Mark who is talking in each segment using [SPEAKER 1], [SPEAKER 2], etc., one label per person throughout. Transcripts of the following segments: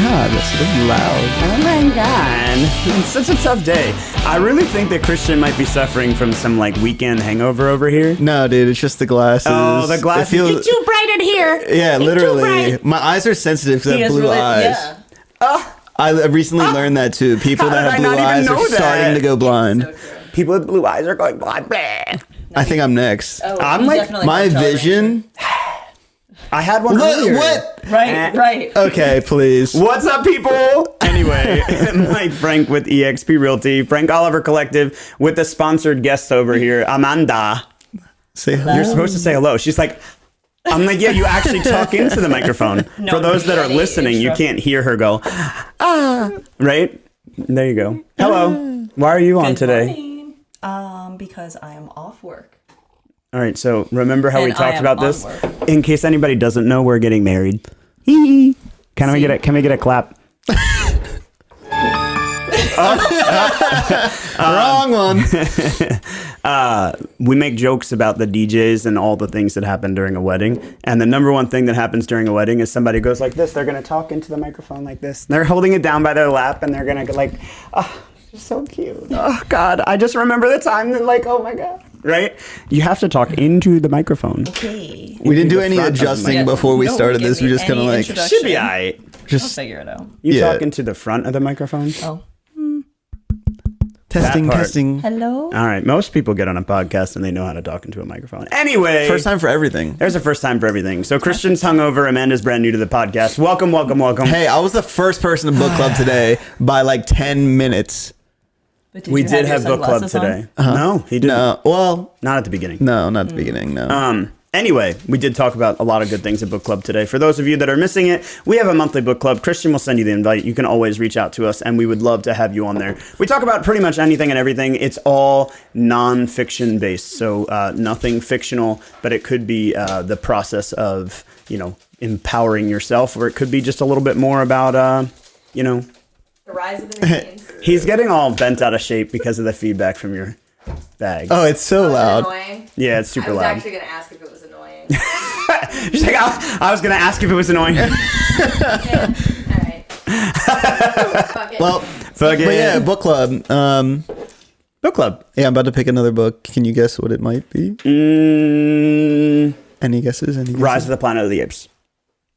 [SPEAKER 1] God, that's so loud.
[SPEAKER 2] Oh my God. It's such a tough day. I really think that Christian might be suffering from some like weekend hangover over here.
[SPEAKER 1] No, dude, it's just the glasses.
[SPEAKER 2] Oh, the glasses. It's too bright in here.
[SPEAKER 1] Yeah,
[SPEAKER 2] It's
[SPEAKER 1] literally.
[SPEAKER 2] too bright.
[SPEAKER 1] My eyes are sensitive to
[SPEAKER 3] He
[SPEAKER 1] that
[SPEAKER 3] is
[SPEAKER 1] blue
[SPEAKER 3] really,
[SPEAKER 1] eyes.
[SPEAKER 3] yeah.
[SPEAKER 2] Oh,
[SPEAKER 1] I recently learned that too. People
[SPEAKER 2] How
[SPEAKER 1] that
[SPEAKER 2] did
[SPEAKER 1] have
[SPEAKER 2] I
[SPEAKER 1] blue
[SPEAKER 2] not even
[SPEAKER 1] eyes are
[SPEAKER 2] know that?
[SPEAKER 1] starting to go blind.
[SPEAKER 3] So true.
[SPEAKER 2] people with blue eyes are going blind. Bleh.
[SPEAKER 1] I think I'm next.
[SPEAKER 3] Oh,
[SPEAKER 2] I'm
[SPEAKER 3] you
[SPEAKER 2] like-
[SPEAKER 3] definitely
[SPEAKER 1] My
[SPEAKER 3] have color
[SPEAKER 1] vision.
[SPEAKER 2] I had one earlier.
[SPEAKER 1] What?
[SPEAKER 3] Right, right.
[SPEAKER 1] Okay, please.
[SPEAKER 2] What's up, people? Anyway, Mike Frank with eXp Realty, Frank Oliver Collective with the sponsored guest over here, Amanda.
[SPEAKER 1] Say
[SPEAKER 2] You're
[SPEAKER 1] hello.
[SPEAKER 2] supposed to say hello. She's like, I'm like, yeah, you actually talk into the microphone.
[SPEAKER 3] No,
[SPEAKER 2] For those that are
[SPEAKER 3] any
[SPEAKER 2] listening, you
[SPEAKER 3] intro.
[SPEAKER 2] can't hear her go, ah, right? There you go. Hello. Why are you on
[SPEAKER 3] Good
[SPEAKER 2] today?
[SPEAKER 3] morning. Because I am off work.
[SPEAKER 2] All right, so remember how we
[SPEAKER 3] And I
[SPEAKER 2] talked
[SPEAKER 3] am
[SPEAKER 2] about
[SPEAKER 3] on
[SPEAKER 2] this?
[SPEAKER 3] work.
[SPEAKER 2] In case anybody doesn't know, we're getting married. Hee hee. Can we get a clap?
[SPEAKER 1] Wrong one.
[SPEAKER 2] We make jokes about the DJs and all the things that happen during a wedding. And the number one thing that happens during a wedding is somebody goes like this. They're going to talk into the microphone like this. They're holding it down by their lap and they're going to like, oh, you're so cute. Oh, God. I just remember the time that like, oh, my God. Right? You have to talk into the microphone.
[SPEAKER 3] Okay.
[SPEAKER 1] We didn't do
[SPEAKER 2] the
[SPEAKER 1] any
[SPEAKER 2] front of the
[SPEAKER 1] adjusting
[SPEAKER 3] mic.
[SPEAKER 1] before we
[SPEAKER 3] No,
[SPEAKER 1] started
[SPEAKER 3] give
[SPEAKER 1] this. We
[SPEAKER 3] me
[SPEAKER 1] just kind of
[SPEAKER 3] any
[SPEAKER 1] like
[SPEAKER 3] introduction.
[SPEAKER 2] Should be all right.
[SPEAKER 3] I'll
[SPEAKER 1] just
[SPEAKER 3] figure it out.
[SPEAKER 2] You
[SPEAKER 1] Yeah.
[SPEAKER 2] talk into the front of the microphone?
[SPEAKER 3] Oh.
[SPEAKER 1] testing,
[SPEAKER 2] that part.
[SPEAKER 1] testing.
[SPEAKER 3] Hello?
[SPEAKER 2] All right. Most people get on a podcast and they know how to talk into a microphone. Anyway.
[SPEAKER 1] First time for everything.
[SPEAKER 2] There's a first time for everything. So Christian's hungover. Amanda's brand new to the podcast. Welcome, welcome, welcome.
[SPEAKER 1] Hey, I was the first person to book club today by like 10 minutes.
[SPEAKER 3] But
[SPEAKER 2] We
[SPEAKER 3] you
[SPEAKER 2] did
[SPEAKER 3] your
[SPEAKER 2] have book club
[SPEAKER 3] sunglasses on?
[SPEAKER 2] today. No, he didn't.
[SPEAKER 1] No, well,
[SPEAKER 2] Not at the beginning.
[SPEAKER 1] no, not at the beginning. No.
[SPEAKER 2] Anyway, we did talk about a lot of good things at book club today. For those of you that are missing it, we have a monthly book club. Christian will send you the invite. You can always reach out to us, and we would love to have you on there. We talk about pretty much anything and everything. It's all non-fiction based, so nothing fictional, but it could be the process of, empowering yourself, or it could be just a little bit more about,
[SPEAKER 3] The rise of the machines.
[SPEAKER 2] He's getting all bent out of shape because of the feedback from your bag.
[SPEAKER 1] Oh, it's so loud.
[SPEAKER 3] Annoying.
[SPEAKER 2] Yeah, it's super
[SPEAKER 3] I was
[SPEAKER 2] loud.
[SPEAKER 3] actually going to ask if it was annoying.
[SPEAKER 2] She's like, I was going to ask if it was annoying.
[SPEAKER 3] Yeah. All right. Fuck it.
[SPEAKER 1] Well,
[SPEAKER 2] Fuck
[SPEAKER 1] but yeah,
[SPEAKER 2] it.
[SPEAKER 1] book club.
[SPEAKER 2] Book club.
[SPEAKER 1] Yeah, I'm about to pick another book. Can you guess what it might be? Any guesses? Any guesses?
[SPEAKER 2] Rise of the Planet of the Apes.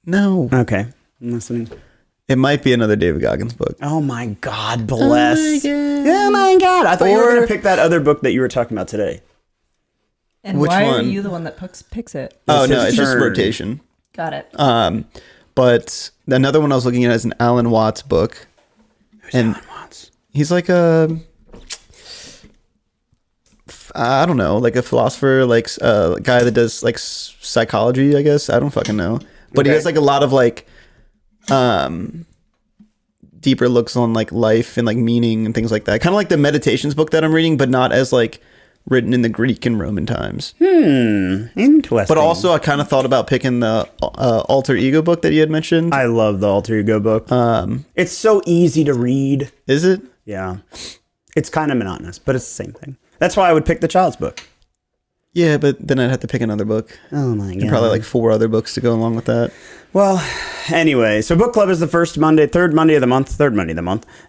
[SPEAKER 1] No.
[SPEAKER 2] Okay. I'm listening.
[SPEAKER 1] It might be another David Goggins book.
[SPEAKER 2] Oh my God, bless.
[SPEAKER 1] God.
[SPEAKER 2] Oh my God. I thought you were
[SPEAKER 1] Or-
[SPEAKER 2] going to pick that other book that you were talking about today.
[SPEAKER 3] and
[SPEAKER 1] which
[SPEAKER 3] why are
[SPEAKER 1] one?
[SPEAKER 3] you the one that picks it?
[SPEAKER 1] Oh,
[SPEAKER 2] It's
[SPEAKER 1] no,
[SPEAKER 2] his
[SPEAKER 1] it's just
[SPEAKER 2] turn.
[SPEAKER 1] rotation.
[SPEAKER 3] Got it.
[SPEAKER 1] But another one I was looking at is an Alan Watts book. And he's like I don't know, like a philosopher, like a guy that does like psychology, I guess. I don't fucking know. But he
[SPEAKER 2] Okay.
[SPEAKER 1] has like a lot of like deeper looks on like life and like meaning and things like that. Kind of like the meditations book that I'm reading, but not as like written in the Greek and Roman times.
[SPEAKER 2] Interesting.
[SPEAKER 1] But also I kind of thought about picking the alter ego book that you had mentioned.
[SPEAKER 2] I love the Alter Ego book. It's so easy to read.
[SPEAKER 1] Is it?
[SPEAKER 2] Yeah. It's kind of monotonous, but it's the same thing. That's why I would pick the child's book.
[SPEAKER 1] Yeah, but then I'd have to pick another book.
[SPEAKER 2] Oh my God.
[SPEAKER 1] And probably like 4 other books to go along with that.
[SPEAKER 2] Well, anyway, so book club is the third Monday of the month.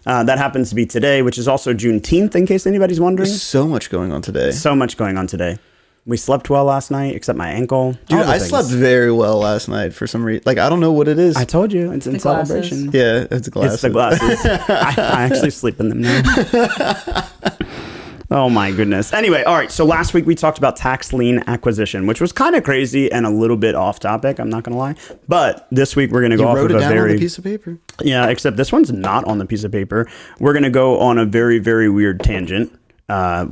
[SPEAKER 2] That happens to be today, which is also Juneteenth, in case anybody's wondering.
[SPEAKER 1] So much going on today.
[SPEAKER 2] So much going on today. We slept well last night, except my ankle.
[SPEAKER 1] Dude,
[SPEAKER 2] All the
[SPEAKER 1] I
[SPEAKER 2] things.
[SPEAKER 1] slept very well last night for some reason. Like, I don't know what it is.
[SPEAKER 2] I told you, it's in
[SPEAKER 3] the glasses.
[SPEAKER 2] celebration.
[SPEAKER 1] Yeah, it's glasses.
[SPEAKER 2] It's the glasses. I actually sleep in them now. Oh my goodness. Anyway, all right. So last week we talked about tax lien acquisition, which was kind of crazy and a little bit off topic. I'm not going to lie. But this week we're going to go
[SPEAKER 1] You
[SPEAKER 2] off
[SPEAKER 1] wrote
[SPEAKER 2] of
[SPEAKER 1] it
[SPEAKER 2] a
[SPEAKER 1] down on
[SPEAKER 2] very
[SPEAKER 1] a piece of paper.
[SPEAKER 2] except this one's not on the piece of paper. We're going to go on a very, very weird tangent,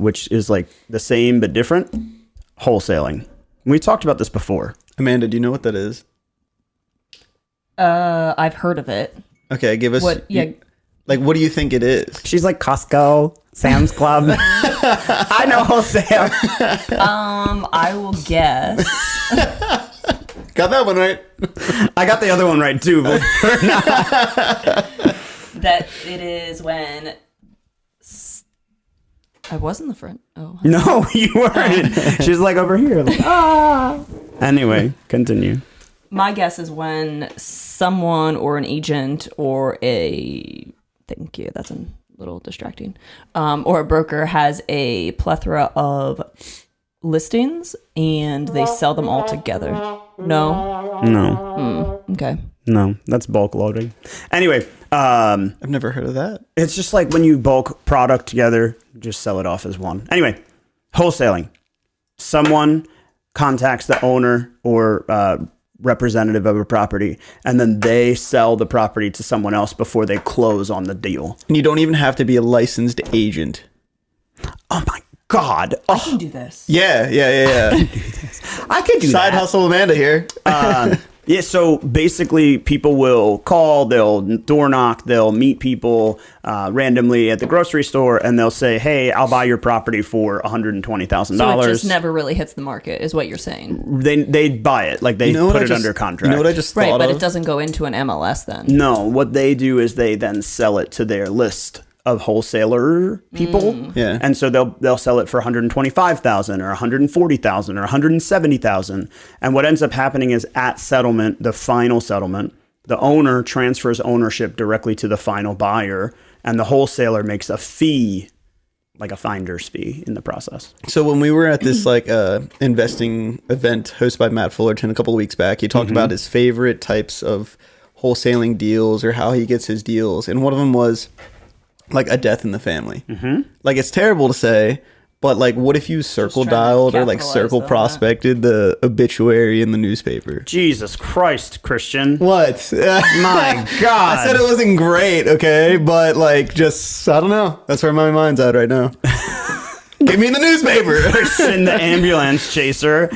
[SPEAKER 2] which is like the same but different. Wholesaling. We talked about this before.
[SPEAKER 1] Amanda, do you know what that is?
[SPEAKER 3] I've heard of it.
[SPEAKER 1] Okay, give us.
[SPEAKER 3] What? Yeah.
[SPEAKER 1] Like, what do you think it is?
[SPEAKER 2] She's like Costco, Sam's Club. I know wholesale.
[SPEAKER 3] I will guess.
[SPEAKER 1] Got that one right.
[SPEAKER 2] I got the other one right too. But
[SPEAKER 3] that it is when I was in the front. Oh.
[SPEAKER 2] no, you weren't. She's like over here. Like, ah. Anyway, continue.
[SPEAKER 3] My guess is when someone or an agent or thank you, that's a little distracting, or a broker has a plethora of listings and they sell them all together. No? Okay.
[SPEAKER 2] No, that's bulk loading. Anyway,
[SPEAKER 1] I've never heard of that.
[SPEAKER 2] it's just like when you bulk product together, just sell it off as one. Anyway, wholesaling. Someone contacts the owner or representative of a property, and then they sell the property to someone else before they close on the deal.
[SPEAKER 1] And you don't even have to be a licensed agent.
[SPEAKER 2] Oh my God.
[SPEAKER 3] I can do this.
[SPEAKER 1] Yeah.
[SPEAKER 2] I could do
[SPEAKER 1] Side
[SPEAKER 2] that.
[SPEAKER 1] hustle Amanda here.
[SPEAKER 2] Yeah, so basically people will call, they'll door knock, they'll meet people randomly at the grocery store, and they'll say, hey, I'll buy your property for $120,000.
[SPEAKER 3] So it just never really hits the market, is what you're saying.
[SPEAKER 2] They buy it, like they put it under contract.
[SPEAKER 1] You know what I just
[SPEAKER 3] Right,
[SPEAKER 1] thought
[SPEAKER 3] but
[SPEAKER 1] of?
[SPEAKER 3] it doesn't go into an MLS then.
[SPEAKER 2] No, what they do is they then sell it to their list of wholesaler people.
[SPEAKER 1] Yeah.
[SPEAKER 2] And so they'll sell it for $125,000 or $140,000 or $170,000. And what ends up happening is at settlement, the final settlement, the owner transfers ownership directly to the final buyer, and the wholesaler makes a fee, like a finder's fee in the process.
[SPEAKER 1] So when we were at this investing event hosted by Matt Fullerton a couple of weeks back, he talked about his favorite types of wholesaling deals or how he gets his deals. And one of them was like a death in the family. Like, it's terrible to say, but like, what if you circle
[SPEAKER 3] trying to
[SPEAKER 1] dialed or like
[SPEAKER 3] capitalize
[SPEAKER 1] circle
[SPEAKER 3] on that.
[SPEAKER 1] prospected the obituary in the newspaper?
[SPEAKER 2] Jesus Christ, Christian.
[SPEAKER 1] What?
[SPEAKER 2] My God.
[SPEAKER 1] I said it wasn't great, okay? But like, just, I don't know. That's where my mind's at right now. Give me the newspaper.
[SPEAKER 2] Christian, the ambulance chaser.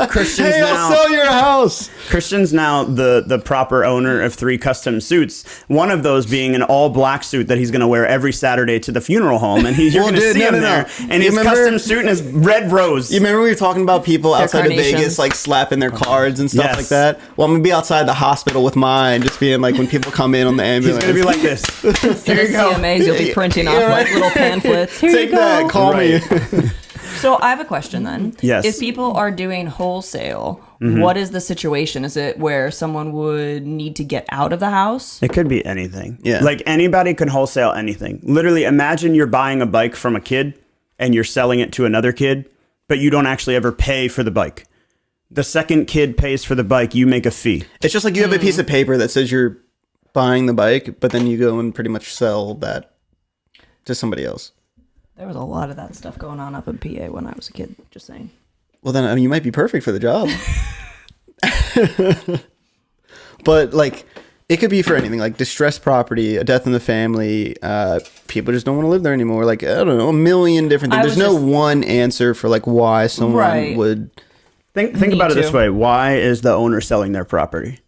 [SPEAKER 2] Christian's
[SPEAKER 1] Hey,
[SPEAKER 2] now,
[SPEAKER 1] I'll sell your house.
[SPEAKER 2] Christian's now the proper owner of 3 custom suits. One of those being an all black suit that he's going to wear every Saturday to the funeral home, and you're
[SPEAKER 1] Well,
[SPEAKER 2] going to
[SPEAKER 1] dude,
[SPEAKER 2] see him
[SPEAKER 1] no.
[SPEAKER 2] there. And
[SPEAKER 1] You
[SPEAKER 2] his
[SPEAKER 1] remember-
[SPEAKER 2] custom suit and his red rose.
[SPEAKER 1] You remember we were talking about people outside of
[SPEAKER 3] carnations.
[SPEAKER 1] Vegas like slapping their cards and stuff
[SPEAKER 2] Yes.
[SPEAKER 1] like that? Well, I'm gonna be outside the hospital with mine, just being like when people come in on the
[SPEAKER 2] He's
[SPEAKER 1] ambulance.
[SPEAKER 2] going to be like this.
[SPEAKER 3] Instead of CMAs, you'll be printing off
[SPEAKER 1] Yeah,
[SPEAKER 3] like
[SPEAKER 1] right.
[SPEAKER 3] little pamphlets. Here
[SPEAKER 1] Take
[SPEAKER 3] you go.
[SPEAKER 1] that, call me.
[SPEAKER 3] So I have a question then.
[SPEAKER 2] Yes.
[SPEAKER 3] If people are doing wholesale, what is the situation? Is it where someone would need to get out of the house?
[SPEAKER 2] It could be anything.
[SPEAKER 1] Yeah.
[SPEAKER 2] Like anybody can wholesale anything. Literally, imagine you're buying a bike from a kid and you're selling it to another kid, but you don't actually ever pay for the bike. The second kid pays for the bike, you make a fee.
[SPEAKER 1] It's just like you have a piece of paper that says you're buying the bike, but then you go and pretty much sell that to somebody else.
[SPEAKER 3] There was a lot of that stuff going on up in PA when I was a kid, just saying.
[SPEAKER 1] Well, then, I mean, you might be perfect for the job. But, like, it could be for anything, like distressed property, a death in the family, people just don't want to live there anymore. Like, I don't know, a million different things.
[SPEAKER 3] I
[SPEAKER 1] There's
[SPEAKER 3] was
[SPEAKER 1] no
[SPEAKER 3] just-
[SPEAKER 1] one answer for, like, why someone
[SPEAKER 3] Right.
[SPEAKER 1] would...
[SPEAKER 2] Think
[SPEAKER 3] Need
[SPEAKER 2] about it this
[SPEAKER 3] to.
[SPEAKER 2] way. Why is the owner selling their property?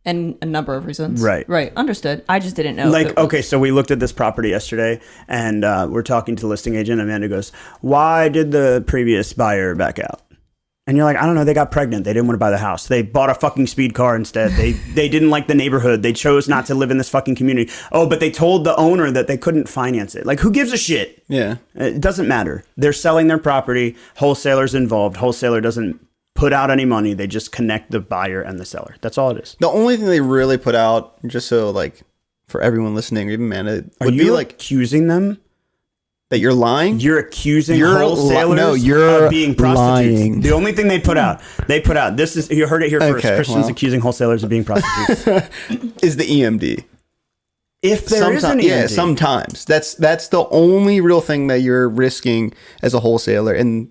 [SPEAKER 3] And a number of reasons.
[SPEAKER 2] Right.
[SPEAKER 3] Right. Understood. I just didn't know. if
[SPEAKER 2] Like,
[SPEAKER 3] it was-
[SPEAKER 2] okay, so we looked at this property yesterday, and we're talking to the listing agent. Amanda goes, why did the previous buyer back out? And you're like, I don't know, they got pregnant. They didn't want to buy the house. They bought a fucking speed car instead. They didn't like the neighborhood. They chose not to live in this fucking community. Oh, but they told the owner that they couldn't finance it. Like, who gives a shit?
[SPEAKER 1] Yeah.
[SPEAKER 2] It doesn't matter. They're selling their property. Wholesaler's involved. Wholesaler doesn't put out any money. They just connect the buyer and the seller. That's all it is.
[SPEAKER 1] The only thing they really put out, just so, like, for everyone listening, or even Amanda,
[SPEAKER 2] Are
[SPEAKER 1] would
[SPEAKER 2] you
[SPEAKER 1] be, like,
[SPEAKER 2] accusing them?
[SPEAKER 1] that you're lying?
[SPEAKER 2] You're accusing
[SPEAKER 1] You're
[SPEAKER 2] wholesalers
[SPEAKER 1] no, you're
[SPEAKER 2] of being prostitutes.
[SPEAKER 1] lying.
[SPEAKER 2] The only thing they put out, this is, you heard it here first.
[SPEAKER 1] Okay,
[SPEAKER 2] Christians
[SPEAKER 1] well.
[SPEAKER 2] accusing wholesalers of being prostitutes.
[SPEAKER 1] Is the EMD.
[SPEAKER 2] If there is an EMD.
[SPEAKER 1] Yeah, sometimes. That's the only real thing that you're risking as a wholesaler. And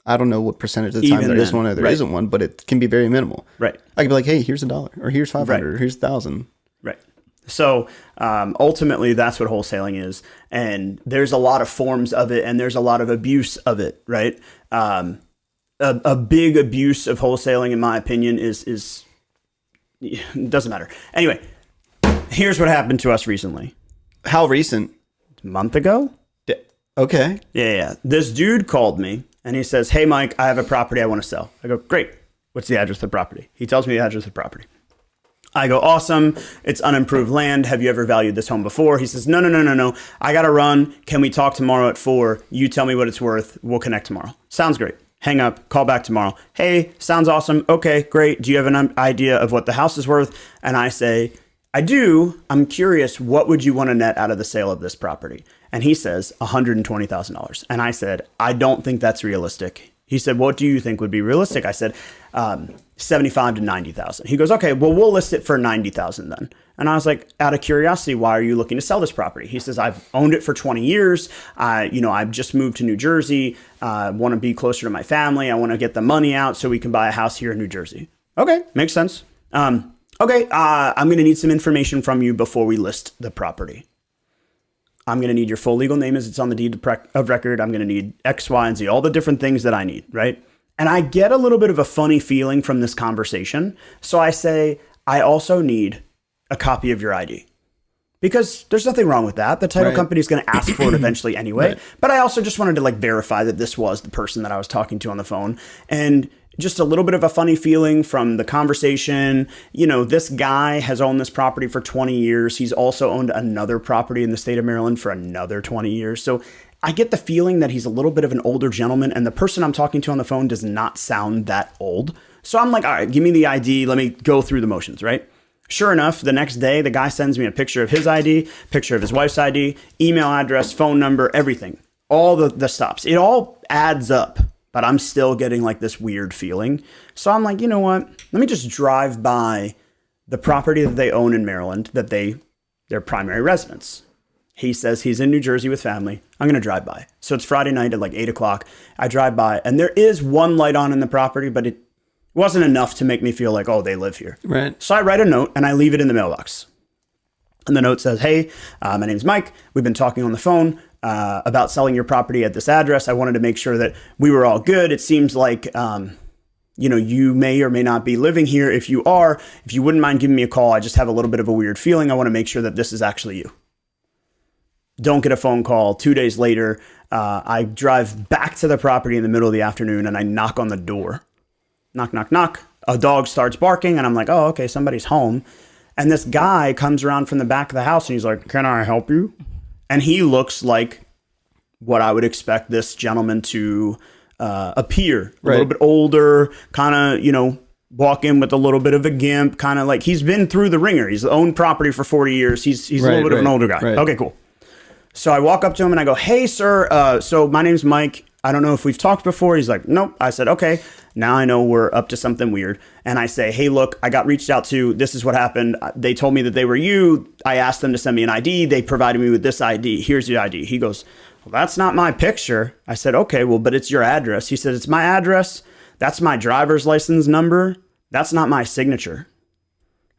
[SPEAKER 1] I don't know what percentage of the time
[SPEAKER 2] Even
[SPEAKER 1] there is
[SPEAKER 2] then,
[SPEAKER 1] one or there
[SPEAKER 2] right.
[SPEAKER 1] not one, but it can be very minimal.
[SPEAKER 2] Right.
[SPEAKER 1] I could be like, hey, here's $1, or here's 500,
[SPEAKER 2] Right.
[SPEAKER 1] or here's 1,000.
[SPEAKER 2] Right. So ultimately, that's what wholesaling is. And there's a lot of forms of it, and there's a lot of abuse of it, right? A big abuse of wholesaling, in my opinion, is it doesn't matter. Anyway, here's what happened to us recently.
[SPEAKER 1] How recent?
[SPEAKER 2] A month ago?
[SPEAKER 1] Okay.
[SPEAKER 2] Yeah. This dude called me, and he says, hey, Mike, I have a property I want to sell. I go, great. What's the address of the property? He tells me the address of the property. I go, awesome. It's unimproved land. Have you ever valued this home before? He says, no. I got to run. Can we talk tomorrow at 4? You tell me what it's worth. We'll connect tomorrow. Sounds great. Hang up, call back tomorrow. Hey, sounds awesome. Okay, great. Do you have an idea of what the house is worth? And I say, I do. I'm curious, what would you want to net out of the sale of this property? And he says, $120,000. And I said, I don't think that's realistic. He said, what do you think would be realistic? I said, 75 to 90,000. He goes, okay, well, we'll list it for 90,000 then. And I was like, out of curiosity, why are you looking to sell this property? He says, I've owned it for 20 years. I've just moved to New Jersey. I want to be closer to my family. I want to get the money out so we can buy a house here in New Jersey. Okay, makes sense. I'm going to need some information from you before we list the property. I'm going to need your full legal name as it's on the deed of record. I'm going to need X, Y, and Z, all the different things that I need, right? And I get a little bit of a funny feeling from this conversation. So I say, I also need a copy of your ID. Because there's nothing wrong with that. The title company is going to ask for it eventually anyway. Right. But I also just wanted to verify that this was the person that I was talking to on the phone. And just a little bit of a funny feeling from the conversation. This guy has owned this property for 20 years. He's also owned another property in the state of Maryland for another 20 years. So I get the feeling that he's a little bit of an older gentleman, and the person I'm talking to on the phone does not sound that old. So I'm like, all right, give me the ID. Let me go through the motions, right? Sure enough, the next day, the guy sends me a picture of his ID, picture of his wife's ID, email address, phone number, everything. All the stops. It all adds up. But I'm still getting this weird feeling. So I'm like, you know what? Let me just drive by the property that they own in Maryland, their primary residence. He says he's in New Jersey with family. I'm going to drive by. So it's Friday night at 8 o'clock. I drive by, and there is one light on in the property, but it wasn't enough to make me feel like, oh, they live here.
[SPEAKER 1] Right.
[SPEAKER 2] So I write a note, and I leave it in the mailbox. And the note says, hey, my name's Mike. We've been talking on the phone about selling your property at this address. I wanted to make sure that we were all good. It seems like, you may or may not be living here. If you are, if you wouldn't mind giving me a call, I just have a little bit of a weird feeling. I want to make sure that this is actually you. Don't get a phone call. 2 days later, I drive back to the property in the middle of the afternoon and I knock on the door. Knock, knock, knock. A dog starts barking and I'm like, oh, okay, somebody's home. And this guy comes around from the back of the house and he's like, can I help you? And he looks like what I would expect this gentleman to appear. A little bit older, kind of, walk in with a little bit of a gimp, kind of he's been through the ringer. He's owned property for 40 years. He's a little bit of an older guy. Right. Okay, cool. So I walk up to him and I go, hey, sir, so my name's Mike. I don't know if we've talked before. He's like, nope. I said, okay, now I know we're up to something weird. And I say, hey, look, I got reached out to. This is what happened. They told me that they were you. I asked them to send me an ID. They provided me with this ID. Here's the ID. He goes, well, that's not my picture. I said, okay, well, but it's your address. He said, it's my address. That's my driver's license number. That's not my signature.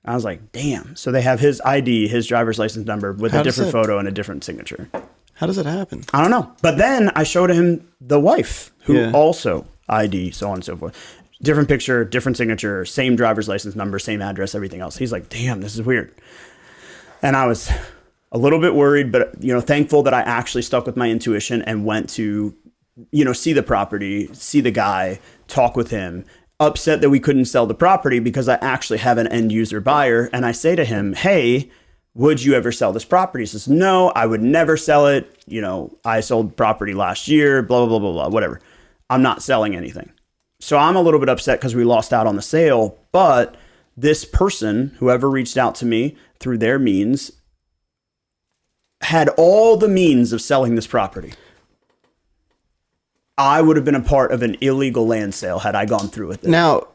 [SPEAKER 2] I was like, damn. So they have his ID, his driver's license number with a different photo and a different signature.
[SPEAKER 1] How does that happen?
[SPEAKER 2] I don't know. But then I showed him the wife who also ID, so on and so forth. Different picture, different signature, same driver's license number, same address, everything else. He's like, damn, this is weird. And I was a little bit worried, but thankful that I actually stuck with my intuition and went to, see the property, see the guy, talk with him. Upset that we couldn't sell the property because I actually have an end user buyer. And I say to him, hey, would you ever sell this property? He says, no, I would never sell it. I sold property last year, blah, blah, blah, blah, blah, whatever. I'm not selling anything. So I'm a little bit upset because we lost out on the sale. But this person, whoever reached out to me through their means, had all the means of selling this property. I would have been a part of an illegal land sale had I gone through with it.
[SPEAKER 1] Now,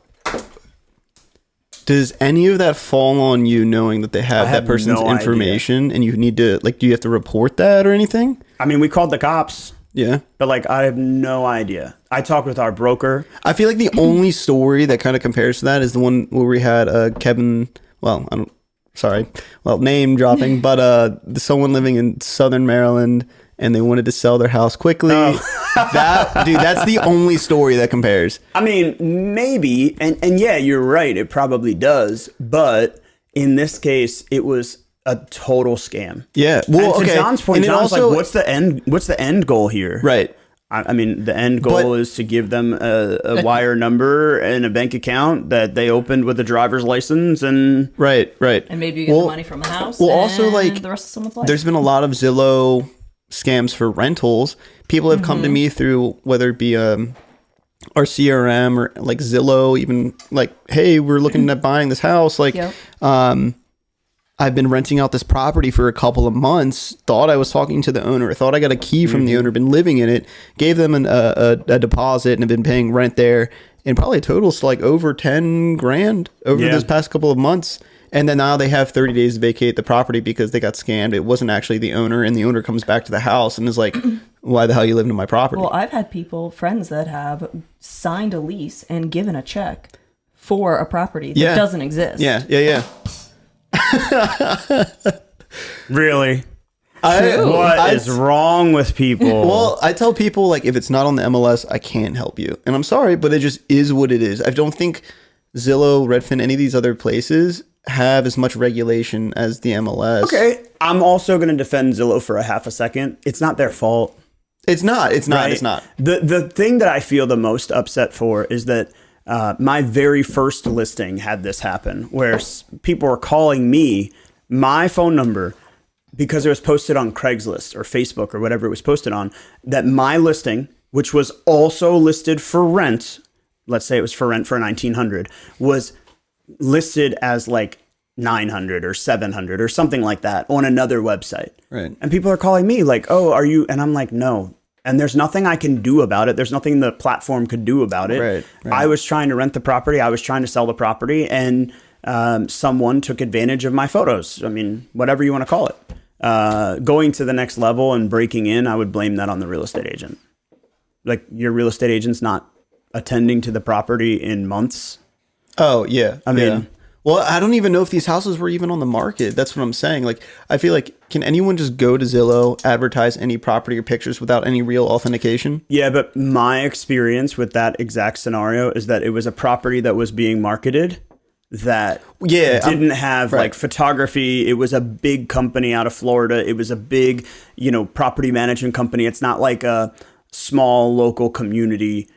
[SPEAKER 1] does any of that fall on you knowing that they have that person's information and you need to, do you have to report that or anything?
[SPEAKER 2] I mean, we called the cops.
[SPEAKER 1] Yeah.
[SPEAKER 2] But I have no idea. I talked with our broker.
[SPEAKER 1] I feel like the only story that kind of compares to that is the one where we had Kevin, name dropping, but someone living in Southern Maryland and they wanted to sell their house quickly. Oh. That's the only story that compares.
[SPEAKER 2] I mean, maybe, and yeah, you're right, it probably does, but in this case, it was a total scam.
[SPEAKER 1] Yeah.
[SPEAKER 2] Well, and to John's point, John's also, what's the end goal here?
[SPEAKER 1] Right.
[SPEAKER 2] I mean, the end goal is to give them a wire number and a bank account that they opened with a driver's license and...
[SPEAKER 1] Right.
[SPEAKER 3] And maybe you get the money from the house.
[SPEAKER 1] Well, also,
[SPEAKER 3] the rest of someone's life.
[SPEAKER 1] There's been a lot of Zillow scams for rentals. People have come to me through whether it be our CRM or like Zillow, even like, hey, we're looking at buying this house. Like,
[SPEAKER 3] Yep.
[SPEAKER 1] I've been renting out this property for a couple of months, thought I was talking to the owner, thought I got a key from the owner, been living in it, gave them a deposit and have been paying rent there. And probably totals to like over 10 grand over this past couple of months. And then now they have 30 days to vacate the property because they got scammed. It wasn't actually the owner, and the owner comes back to the house and is like, why the hell are you living in my property?
[SPEAKER 3] Well, I've had friends that have signed a lease and given a check for a property that doesn't exist.
[SPEAKER 1] Yeah.
[SPEAKER 2] Really?
[SPEAKER 1] What
[SPEAKER 2] is wrong with people?
[SPEAKER 1] Well, I tell people, like, if it's not on the MLS, I can't help you. And I'm sorry, but it just is what it is. I don't think Zillow, Redfin, any of these other places have as much regulation as the MLS.
[SPEAKER 2] Okay. I'm also going to defend Zillow for a half a second. It's not their fault.
[SPEAKER 1] It's not.
[SPEAKER 2] Right?
[SPEAKER 1] It's not.
[SPEAKER 2] The thing that I feel the most upset for is that my very first listing had this happen, where people were calling me, my phone number, because it was posted on Craigslist or Facebook or whatever it was posted on, that my listing, which was also listed for rent, let's say it was for rent for $1,900, was listed as like 900 or 700 or something like that on another website.
[SPEAKER 1] Right.
[SPEAKER 2] And people are calling me like, oh, are you? And I'm like, no. And there's nothing I can do about it. There's nothing the platform could do about it.
[SPEAKER 1] Right.
[SPEAKER 2] I was trying to rent the property. I was trying to sell the property, and someone took advantage of my photos. I mean, whatever you want to call it. Going to the next level and breaking in, I would blame that on the real estate agent. Like, your real estate agent's not attending to the property in months.
[SPEAKER 1] Oh, yeah.
[SPEAKER 2] I mean,
[SPEAKER 1] well, I don't even know if these houses were even on the market. That's what I'm saying. Like, I feel like, can anyone just go to Zillow, advertise any property or pictures without any real authentication?
[SPEAKER 2] yeah, but my experience with that exact scenario is that it was a property that was being marketed that didn't have like photography. It was a big company out of Florida. It was a big, property management company. It's not like a small local community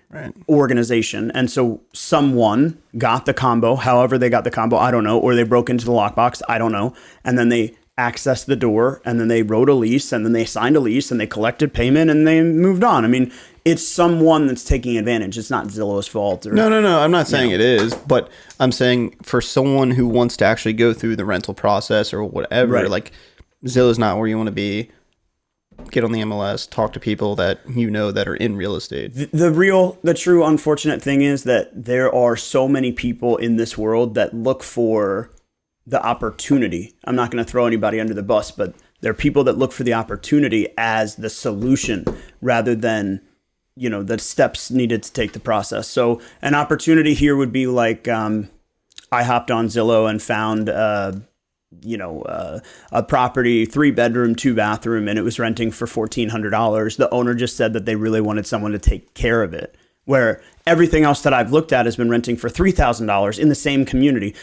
[SPEAKER 2] organization. And so someone got the combo, however they got the combo, I don't know, or they broke into the lockbox, I don't know. And then they accessed the door, and then they wrote a lease, and then they signed a lease, and they collected payment, and they moved on. I mean, it's someone that's taking advantage. It's not Zillow's fault. Or,
[SPEAKER 1] No. I'm not saying it is, but I'm saying for someone who wants to actually go through the rental process or whatever, like, Zillow's not where you want to be. Get on the MLS, talk to people that that are in real estate.
[SPEAKER 2] The true unfortunate thing is that there are so many people in this world that look for the opportunity. I'm not going to throw anybody under the bus, but there are people that look for the opportunity as the solution rather than, the steps needed to take the process. So an opportunity here would be like, I hopped on Zillow and found, a property, 3-bedroom, 2-bathroom, and it was renting for $1,400. The owner just said that they really wanted someone to take care of it, where everything else that I've looked at has been renting for $3,000 in the same community.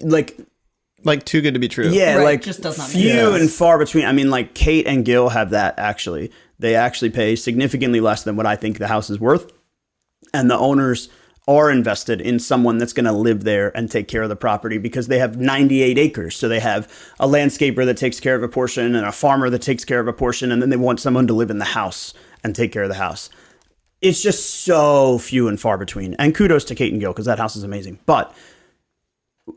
[SPEAKER 2] Like
[SPEAKER 1] too good to be true.
[SPEAKER 2] Yeah, like
[SPEAKER 3] just does not make
[SPEAKER 2] few
[SPEAKER 3] sense.
[SPEAKER 2] and far between. I mean, like Kate and Gil have that actually. They actually pay significantly less than what I think the house is worth. And the owners are invested in someone that's going to live there and take care of the property because they have 98 acres. So they have a landscaper that takes care of a portion and a farmer that takes care of a portion. And then they want someone to live in the house and take care of the house. It's just so few and far between. And kudos to Kate and Gil because that house is amazing. But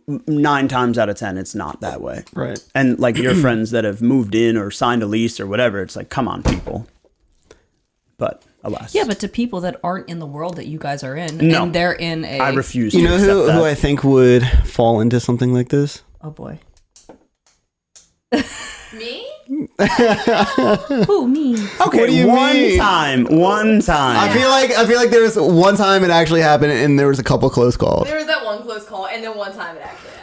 [SPEAKER 2] 9 times out of 10, it's not that way.
[SPEAKER 1] Right.
[SPEAKER 2] And like your friends that have moved in or signed a lease or whatever, it's like, come on, people. But alas.
[SPEAKER 3] Yeah, but to people that aren't in the world that you guys are in,
[SPEAKER 2] No.
[SPEAKER 3] and they're in a...
[SPEAKER 2] I refuse
[SPEAKER 1] You
[SPEAKER 2] to
[SPEAKER 1] know
[SPEAKER 2] accept that.
[SPEAKER 1] who I think would fall into something like this?
[SPEAKER 3] Oh, boy.
[SPEAKER 4] Me?
[SPEAKER 3] Who, me?
[SPEAKER 2] Okay,
[SPEAKER 1] What do you mean?
[SPEAKER 2] One time.
[SPEAKER 1] I feel like there was one time it actually happened, and there was a couple close calls.
[SPEAKER 4] There was that one close call, and then one time it actually happened.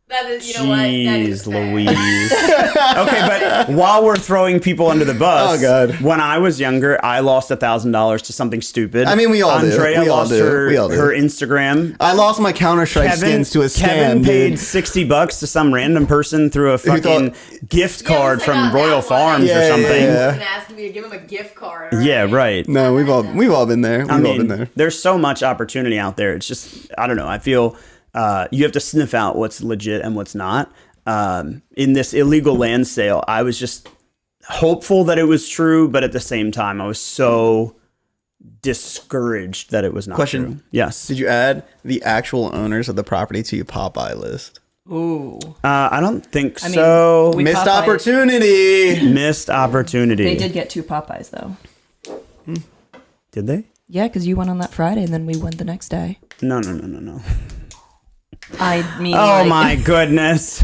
[SPEAKER 4] That is, you know what? That is
[SPEAKER 2] Jeez
[SPEAKER 4] fair.
[SPEAKER 2] Louise. Okay, but while we're throwing people under the bus,
[SPEAKER 1] Oh, God.
[SPEAKER 2] when I was younger, I lost $1,000 to something stupid.
[SPEAKER 1] I mean, we all do.
[SPEAKER 2] Andrea
[SPEAKER 1] We all
[SPEAKER 2] lost
[SPEAKER 1] do. We all do.
[SPEAKER 2] her Instagram.
[SPEAKER 1] I lost my Counter-Strike skins to a scam.
[SPEAKER 2] Kevin paid
[SPEAKER 1] dude.
[SPEAKER 2] $60 to some random person through a fucking gift card
[SPEAKER 4] Yeah, it was like
[SPEAKER 2] from
[SPEAKER 4] on
[SPEAKER 2] Royal
[SPEAKER 4] that one.
[SPEAKER 2] Farms or
[SPEAKER 1] Yeah,
[SPEAKER 2] something.
[SPEAKER 1] yeah.
[SPEAKER 4] And asking me to give him a gift card.
[SPEAKER 2] Yeah,
[SPEAKER 4] right?
[SPEAKER 2] right.
[SPEAKER 1] No, we've all been there. We've
[SPEAKER 2] I
[SPEAKER 1] all
[SPEAKER 2] mean,
[SPEAKER 1] been there.
[SPEAKER 2] there's so much opportunity out there. It's just, I don't know. I feel you have to sniff out what's legit and what's not. In this illegal land sale, I was just hopeful that it was true, but at the same time, I was so discouraged that it was not
[SPEAKER 1] Question.
[SPEAKER 2] true. Yes.
[SPEAKER 1] Did you add the actual owners of the property to your Popeye list?
[SPEAKER 3] Ooh.
[SPEAKER 2] I don't think
[SPEAKER 3] I mean,
[SPEAKER 2] so.
[SPEAKER 3] we-
[SPEAKER 1] Missed
[SPEAKER 3] Popeye-
[SPEAKER 1] opportunity.
[SPEAKER 2] Missed opportunity.
[SPEAKER 3] They did get 2 Popeyes though.
[SPEAKER 2] Did they?
[SPEAKER 3] Yeah, because you went on that Friday and then we went the next day.
[SPEAKER 2] No.
[SPEAKER 3] I mean,
[SPEAKER 2] Oh
[SPEAKER 3] like,
[SPEAKER 2] my goodness.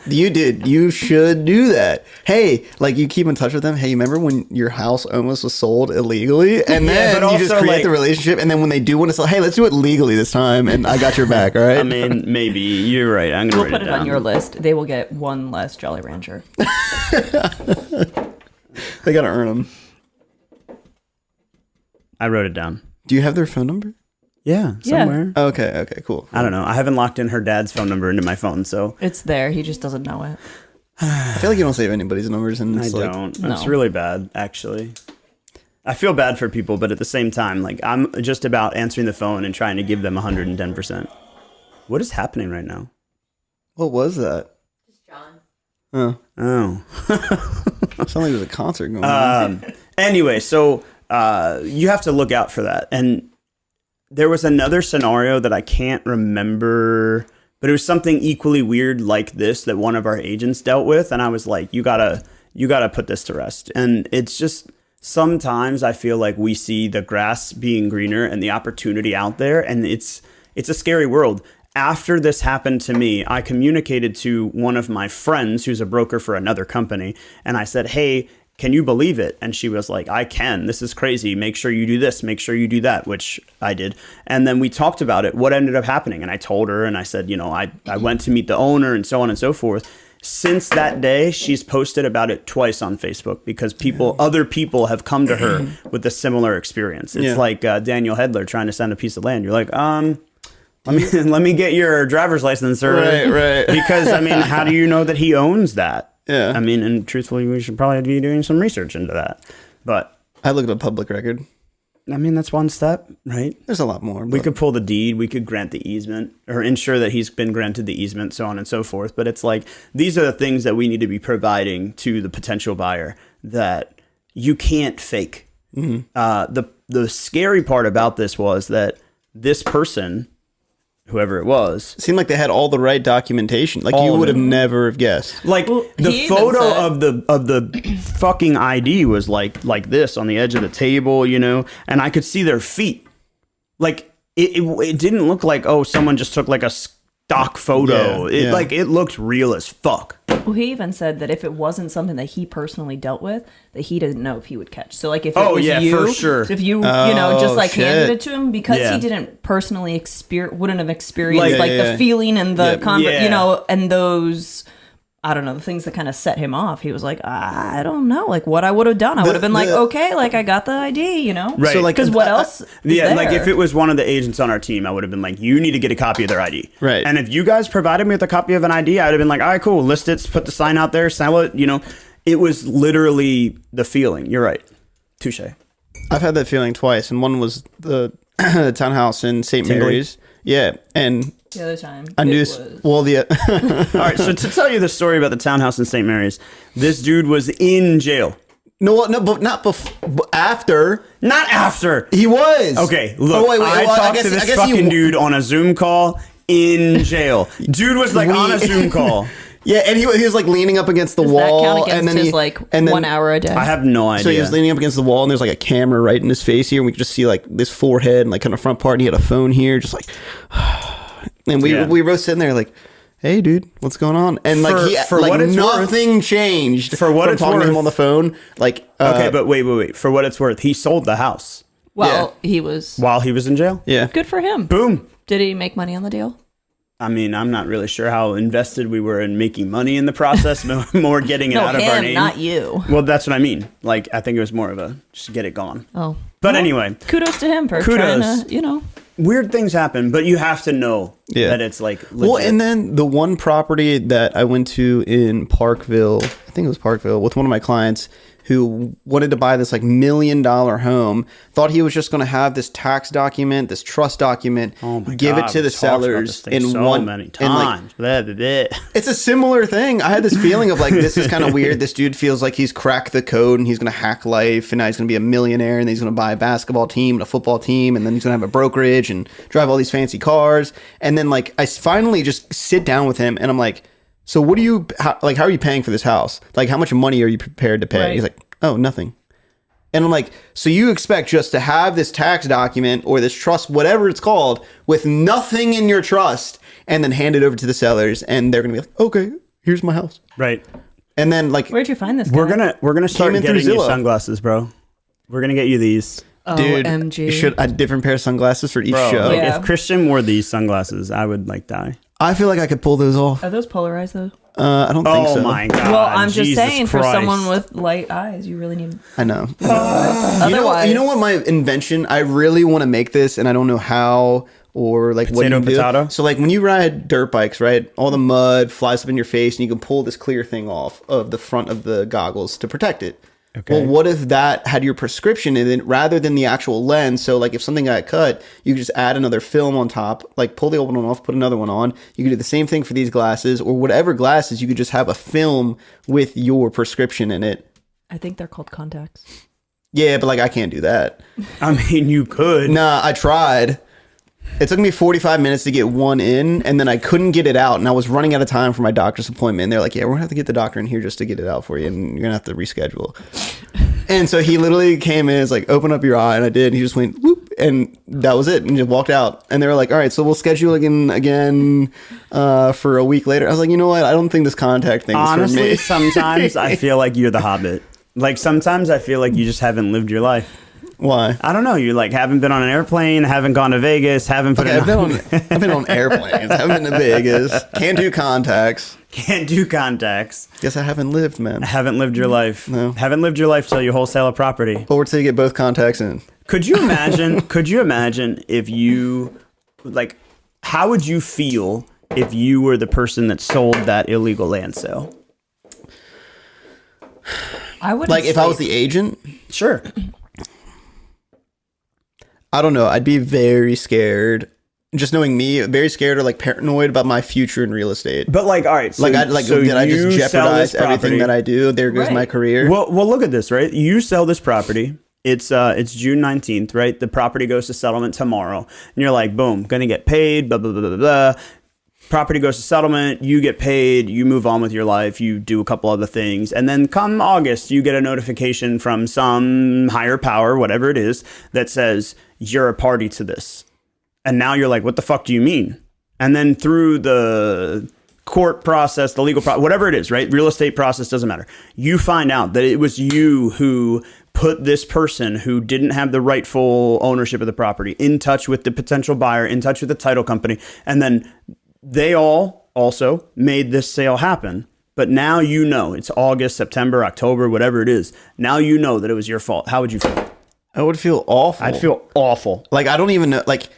[SPEAKER 1] You did. You should do that. Hey, like you keep in touch with them. Hey, remember when your house almost was sold illegally? And
[SPEAKER 2] Yeah,
[SPEAKER 1] then
[SPEAKER 2] but
[SPEAKER 1] you just
[SPEAKER 2] also,
[SPEAKER 1] create
[SPEAKER 2] like-
[SPEAKER 1] the relationship. And then when they do want to sell, hey, let's do it legally this time. And I got your back, all right?
[SPEAKER 2] I mean, maybe. You're right. I'm going to
[SPEAKER 3] We'll
[SPEAKER 2] write
[SPEAKER 3] put
[SPEAKER 2] it
[SPEAKER 3] it
[SPEAKER 2] down.
[SPEAKER 3] on your list. They will get 1 less Jolly Rancher.
[SPEAKER 1] They got to earn them.
[SPEAKER 2] I wrote it down.
[SPEAKER 1] Do you have their phone number?
[SPEAKER 2] Yeah,
[SPEAKER 3] Yeah.
[SPEAKER 2] somewhere.
[SPEAKER 1] Okay, cool.
[SPEAKER 2] I don't know. I haven't locked in her dad's phone number into my phone, so
[SPEAKER 3] It's there. He just doesn't know it.
[SPEAKER 1] I feel like you don't save anybody's numbers. And
[SPEAKER 2] I
[SPEAKER 1] it's like,
[SPEAKER 2] don't.
[SPEAKER 3] No.
[SPEAKER 2] It's really bad, actually. I feel bad for people, but at the same time, like I'm just about answering the phone and trying to give them 110%. What is happening right now?
[SPEAKER 1] What was that?
[SPEAKER 4] Just John.
[SPEAKER 1] Oh,
[SPEAKER 2] Oh.
[SPEAKER 1] sounded like there was a concert going on.
[SPEAKER 2] Anyway, so you have to look out for that. And there was another scenario that I can't remember, but it was something equally weird like this that one of our agents dealt with. And I was like, you gotta put this to rest. And it's just, sometimes I feel like we see the grass being greener and the opportunity out there. And it's a scary world. After this happened to me, I communicated to one of my friends who's a broker for another company. And I said, hey, can you believe it? And she was like, I can. This is crazy. Make sure you do this. Make sure you do that, which I did. And then we talked about it, what ended up happening. And I told her, and I said, you know, I went to meet the owner and so on and so forth. Since that day, she's posted about it twice on Facebook because other people have come to her with a similar experience. It's like Daniel Hedler trying to send a piece of land. You're like, let me get your driver's license, sir.
[SPEAKER 1] Right.
[SPEAKER 2] Because, I mean, how do you know that he owns that?
[SPEAKER 1] Yeah.
[SPEAKER 2] I mean, and truthfully, we should probably be doing some research into that. But,
[SPEAKER 1] I looked at public record.
[SPEAKER 2] I mean, that's one step, right?
[SPEAKER 1] There's a lot more.
[SPEAKER 2] We
[SPEAKER 1] but-
[SPEAKER 2] could pull the deed, we could grant the easement, or ensure that he's been granted the easement, so on and so forth. But it's like, these are the things that we need to be providing to the potential buyer that you can't fake. The scary part about this was that this person, whoever it was,
[SPEAKER 1] It seemed like they had all the right documentation. Like
[SPEAKER 2] All
[SPEAKER 1] you
[SPEAKER 2] of
[SPEAKER 1] would
[SPEAKER 2] it.
[SPEAKER 1] have never have guessed.
[SPEAKER 2] like
[SPEAKER 3] Well,
[SPEAKER 2] the
[SPEAKER 3] he even
[SPEAKER 2] photo
[SPEAKER 3] said-
[SPEAKER 2] of the fucking ID was like this on the edge of the table, you know, and I could see their feet. Like it didn't look like, oh, someone just took like a stock photo.
[SPEAKER 1] Yeah, yeah.
[SPEAKER 2] It looked real as fuck.
[SPEAKER 3] Well, he even said that if it wasn't something that he personally dealt with, that he didn't know if he would catch. So, like, if it
[SPEAKER 2] Oh,
[SPEAKER 3] was
[SPEAKER 2] yeah,
[SPEAKER 3] you,
[SPEAKER 2] for sure.
[SPEAKER 3] if you, just
[SPEAKER 1] Oh,
[SPEAKER 3] like handed
[SPEAKER 1] shit.
[SPEAKER 3] it to him because
[SPEAKER 2] Yeah.
[SPEAKER 3] he didn't personally wouldn't have experienced
[SPEAKER 2] Like-
[SPEAKER 3] the feeling and the
[SPEAKER 2] Yeah.
[SPEAKER 3] and those. I don't know, the things that kind of set him off. He was like, I don't know, like what I would have done. I would have been like, okay, like I got the ID, you know?
[SPEAKER 2] Right.
[SPEAKER 1] So, like,
[SPEAKER 3] Because what else? is
[SPEAKER 2] Yeah, like
[SPEAKER 3] there?
[SPEAKER 2] if it was one of the agents on our team, I would have been like, you need to get a copy of their ID.
[SPEAKER 1] Right.
[SPEAKER 2] And if you guys provided me with a copy of an ID, I would have been like, all right, cool, list it, put the sign out there, sell it, you know. It was literally the feeling. You're right. Touche.
[SPEAKER 1] I've had that feeling twice, and one was the townhouse in St.
[SPEAKER 2] Tingly?
[SPEAKER 1] Mary's. Yeah, and
[SPEAKER 3] the other time,
[SPEAKER 1] I knew.
[SPEAKER 3] it was-
[SPEAKER 1] Well, the
[SPEAKER 2] All right, so to tell you the story about the townhouse in St. Mary's, this dude was in jail.
[SPEAKER 1] no, but not before. After
[SPEAKER 2] Not after.
[SPEAKER 1] he was
[SPEAKER 2] Okay, look, I talked to this fucking dude on a Zoom call in jail. Dude was like on a Zoom call.
[SPEAKER 1] Yeah, and he was like leaning up against the
[SPEAKER 3] Does
[SPEAKER 1] wall,
[SPEAKER 3] that count against
[SPEAKER 1] and then
[SPEAKER 3] his
[SPEAKER 1] he,
[SPEAKER 3] like
[SPEAKER 1] and then,
[SPEAKER 3] 1 hour a day?
[SPEAKER 2] I have no idea.
[SPEAKER 1] So he was leaning up against the wall, and there's like a camera right in his face here, and we could just see like this forehead and like kind of front part. And he had a phone here, just like, and we
[SPEAKER 2] Yeah.
[SPEAKER 1] we were both sitting there like, hey, dude, what's going on? And like
[SPEAKER 2] For
[SPEAKER 1] like
[SPEAKER 2] what it's
[SPEAKER 1] nothing changed
[SPEAKER 2] For what
[SPEAKER 1] from
[SPEAKER 2] it's
[SPEAKER 1] talking to him
[SPEAKER 2] worth.
[SPEAKER 1] on the phone. Like,
[SPEAKER 2] Okay, but wait. For what it's worth, he sold the house
[SPEAKER 3] well, he was
[SPEAKER 2] while he was in jail.
[SPEAKER 1] yeah,
[SPEAKER 3] good for him.
[SPEAKER 2] Boom.
[SPEAKER 3] Did he make money on the deal?
[SPEAKER 2] I mean, I'm not really sure how invested we were in making money in the process, but more getting it
[SPEAKER 3] No,
[SPEAKER 2] out of our
[SPEAKER 3] him,
[SPEAKER 2] name.
[SPEAKER 3] not you.
[SPEAKER 2] Well, that's what I mean. Like, I think it was more of a just get it gone.
[SPEAKER 3] Oh,
[SPEAKER 2] But
[SPEAKER 3] well,
[SPEAKER 2] anyway,
[SPEAKER 3] kudos to him for
[SPEAKER 2] Kudos.
[SPEAKER 3] trying to,
[SPEAKER 2] weird things happen, but you have to know
[SPEAKER 1] Yeah.
[SPEAKER 2] that it's like legit.
[SPEAKER 1] Well, and then the one property that I went to in Parkville, I think it was Parkville, with one of my clients who wanted to buy this like $1 million home, thought he was just going to have this tax document, this trust document, give it to the sellers in
[SPEAKER 2] many times.
[SPEAKER 1] It's a similar thing. I had this feeling of like, this is kind of weird. This dude feels like he's cracked the code and he's going to hack life, and now he's going to be a millionaire, and then he's going to buy a basketball team and a football team, and then he's going to have a brokerage and drive all these fancy cars. And then like, I finally just sit down with him and I'm like, so what do you, how are you paying for this house? Like, how much money are you prepared to pay?
[SPEAKER 3] Right.
[SPEAKER 1] He's like, oh, nothing. And I'm like, so you expect just to have this tax document or this trust, whatever it's called, with nothing in your trust, and then hand it over to the sellers, and they're going to be like, okay, here's my house.
[SPEAKER 2] Right.
[SPEAKER 1] And then like,
[SPEAKER 3] Where'd you find this guy?
[SPEAKER 2] We're gonna start
[SPEAKER 1] Came in
[SPEAKER 2] getting
[SPEAKER 1] through
[SPEAKER 2] you
[SPEAKER 1] Zillow.
[SPEAKER 2] sunglasses, bro. We're gonna get you these.
[SPEAKER 1] dude,
[SPEAKER 3] OMG.
[SPEAKER 1] should a different pair of sunglasses for each
[SPEAKER 2] Bro,
[SPEAKER 1] show?
[SPEAKER 2] like,
[SPEAKER 3] Yeah.
[SPEAKER 2] if Christian wore these sunglasses, I would like die.
[SPEAKER 1] I feel like I could pull those off.
[SPEAKER 3] Are those polarized though?
[SPEAKER 1] I don't think so.
[SPEAKER 2] Oh my god.
[SPEAKER 3] Well, I'm just
[SPEAKER 2] Jesus
[SPEAKER 3] saying, for
[SPEAKER 2] Christ.
[SPEAKER 3] someone with light eyes, you really need.
[SPEAKER 1] I know.
[SPEAKER 3] Otherwise,
[SPEAKER 1] You know what my invention? I really want to make this, and I don't know how or like what
[SPEAKER 2] Potato,
[SPEAKER 1] you do.
[SPEAKER 2] potato?
[SPEAKER 1] So like when you ride dirt bikes, right? All the mud flies up in your face, and you can pull this clear thing off of the front of the goggles to protect it.
[SPEAKER 2] Okay.
[SPEAKER 1] Well, what if that had your prescription in it rather than the actual lens? So like if something got cut, you could just add another film on top, like pull the old one off, put another one on. You could do the same thing for these glasses or whatever glasses. You could just have a film with your prescription in it.
[SPEAKER 3] I think they're called contacts.
[SPEAKER 1] Yeah, but like I can't do that.
[SPEAKER 2] I mean, you could.
[SPEAKER 1] Nah, I tried. It took me 45 minutes to get one in, and then I couldn't get it out, and I was running out of time for my doctor's appointment. And they're like, yeah, we're going to have to get the doctor in here just to get it out for you, and you're going to have to reschedule. And so he literally came in and was like, open up your eye, and I did. And he just went, whoop, and that was it, and just walked out. And they were like, all right, so we'll schedule again for a week later. I was like, you know what? I don't think this contact thing is for
[SPEAKER 2] Honestly,
[SPEAKER 1] me.
[SPEAKER 2] sometimes I feel like you're the Hobbit. Like, sometimes I feel like you just haven't lived your life.
[SPEAKER 1] Why?
[SPEAKER 2] I don't know. You like haven't been on an airplane, haven't gone to Vegas, haven't put
[SPEAKER 1] Okay,
[SPEAKER 2] it
[SPEAKER 1] I've been on airplanes. I haven't been to Vegas. Can't do contacts.
[SPEAKER 2] can't do contacts.
[SPEAKER 1] Guess I haven't lived, man.
[SPEAKER 2] Haven't lived your life.
[SPEAKER 1] No.
[SPEAKER 2] Haven't lived your life till you wholesale a property.
[SPEAKER 1] Or till you get both contacts in.
[SPEAKER 2] Could you imagine? Could you imagine if you, like, how would you feel if you were the person that sold that illegal land sale?
[SPEAKER 3] I would
[SPEAKER 1] Like if I was the agent,
[SPEAKER 2] Sure.
[SPEAKER 1] I don't know. I'd be very scared. Just knowing me, very scared or like paranoid about my future in real estate.
[SPEAKER 2] But like, all right. So,
[SPEAKER 1] Like, did I just jeopardize everything that I do? There goes
[SPEAKER 3] Right.
[SPEAKER 1] my career.
[SPEAKER 2] Well, look at this, right? You sell this property. It's June 19th, right? The property goes to settlement tomorrow. And you're like, boom, gonna get paid, blah, blah, blah, blah, blah. Property goes to settlement, you get paid, you move on with your life, you do a couple other things. And then come August, you get a notification from some higher power, whatever it is, that says you're a party to this. And now you're like, what the fuck do you mean? And then through the court process, the legal process, whatever it is, right? Real estate process, doesn't matter. You find out that it was you who put this person who didn't have the rightful ownership of the property in touch with the potential buyer, in touch with the title company. And then they all also made this sale happen. But now you know, it's August, September, October, whatever it is. Now you know that it was your fault. How would you feel?
[SPEAKER 1] I would feel awful.
[SPEAKER 2] I'd feel awful.
[SPEAKER 1] like I don't even know. Like